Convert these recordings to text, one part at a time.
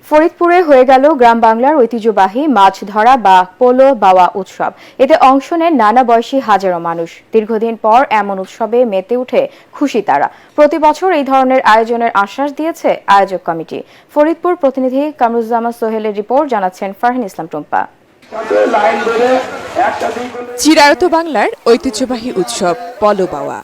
ফরিদপুরে হয়ে গেল গ্রাম বাংলার ঐতিহ্যবাহী মাছ ধরা বা পোলো বাওয়া উৎসব। এতে অংশ নেন নানা বয়সী হাজারো মানুষ। দীর্ঘদিন পর এমন উৎসবে মেতে উঠে খুশি তারা। প্রতি বছর এই ধরনের আয়োজনের আশ্বাস দিয়েছে আয়োজক কমিটি। ফরিদপুর প্রতিনিধি কামরুজ্জামান সোহেলের রিপোর্ট, জানাচ্ছেন ফারহিন ইসলাম টুম্পা। চিরায়ত বাংলার ঐতিহ্যবাহী উৎসব পলো বাওয়া।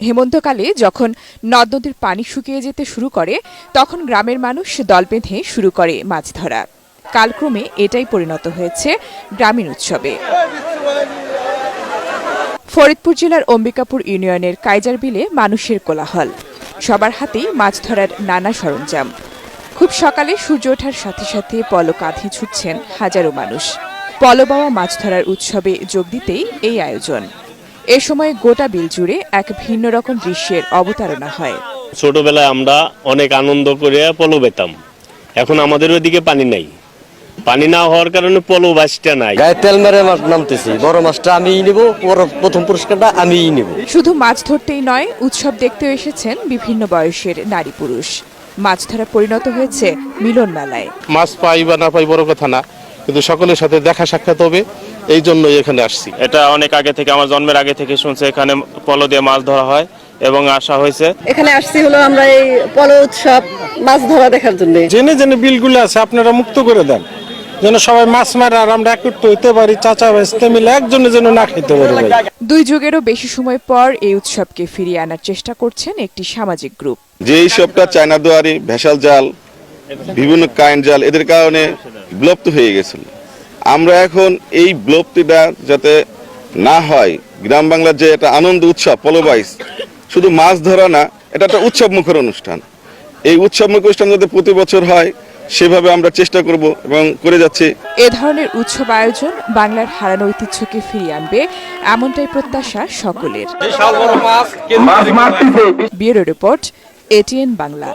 হেমন্তকালে যখন নদ নদীর পানি শুকিয়ে যেতে শুরু করে, তখন গ্রামের মানুষ দল বেঁধে শুরু করে মাছ ধরা। কালক্রমে এটাই পরিণত হয়েছে গ্রামীণ উৎসবে। ফরিদপুর জেলার অম্বিকাপুর ইউনিয়নের কাইজার বিলে মানুষের কোলাহল। সবার হাতেই মাছ ধরার নানা সরঞ্জাম। খুব সকালে সূর্য ওঠার সাথে সাথে পলো কাঁধে ছুটছেন হাজারো মানুষ। পলো বাওয়া মাছ ধরার উৎসবে যোগ দিতেই এই আয়োজন। এ সময় গোটা বিল জুড়ে এক ভিন্ন রকম দৃশ্যের অবতারণা হয়। ছোটবেলায় আমরা অনেক আনন্দ করে পলো বেতাম। এখন আমাদের ওইদিকে পানি নাই। পানি না হওয়ার কারণে পলো বাসটা নাই। গায়ে তেল মেরে মাছ নামতেছি, বড় মাছটা আমিই নিব, প্রথম পুরস্কারটা আমিই নিব। শুধু মাছ ধরতেই নয়, উৎসব দেখতেও এসেছেন বিভিন্ন বয়সের নারী পুরুষ। মাছ ধরা পরিণত হয়েছে মিলন মেলায়। মাছ পাই বা না পাই বড় কথা না, কিন্তু সকলের সাথে দেখা সাক্ষাৎ হবে, এই জন্যই এখানে আসছি। এটা অনেক আগে থেকে, আমার জন্মের আগে থেকে শুনছে এখানে পলো দিয়ে মাছ ধরা হয় এবং আসা হয়েছে। এখানে আসছি হলো আমরা এই পলো উৎসব মাছ ধরা দেখার জন্য। জেনে জেনে বিলগুলো আছে আপনারা মুক্ত করে দেন, যেন সবাই মাছ মারে আর আমরা একত্র হইতে পারি, চাচা ভাইস্তে মিলে একজনের জন্য না খেতে পারি। দুই যুগেরও বেশি সময় পর এই উৎসবকে ফিরিয়ে আনার চেষ্টা করছেন একটি সামাজিক গ্রুপ। যে এইসবটা চায়না দুয়ারি, ভেসাল জাল, বিভিন্ন কারেন্ট জাল, এদের কারণে বিলুপ্ত হয়ে গেছিল। আমরা এখন এই বিলুপ্তিটা যাতে না হয়, গ্রাম বাংলার যে একটা আনন্দ উৎসব পলোবাইস, শুধু মাছ ধরা না, এটা একটা উৎসব মুখর অনুষ্ঠান। এই উৎসব মুখর অনুষ্ঠান যাতে প্রতি বছর হয়, সেভাবে আমরা চেষ্টা করব এবং করে যাচ্ছি। এ ধরনের উৎসব আয়োজন বাংলার হারানো ঐতিহ্যকে ফিরিয়ে আনবে, এমনটাই প্রত্যাশা সকলের। Bureau report, ATN Bangla.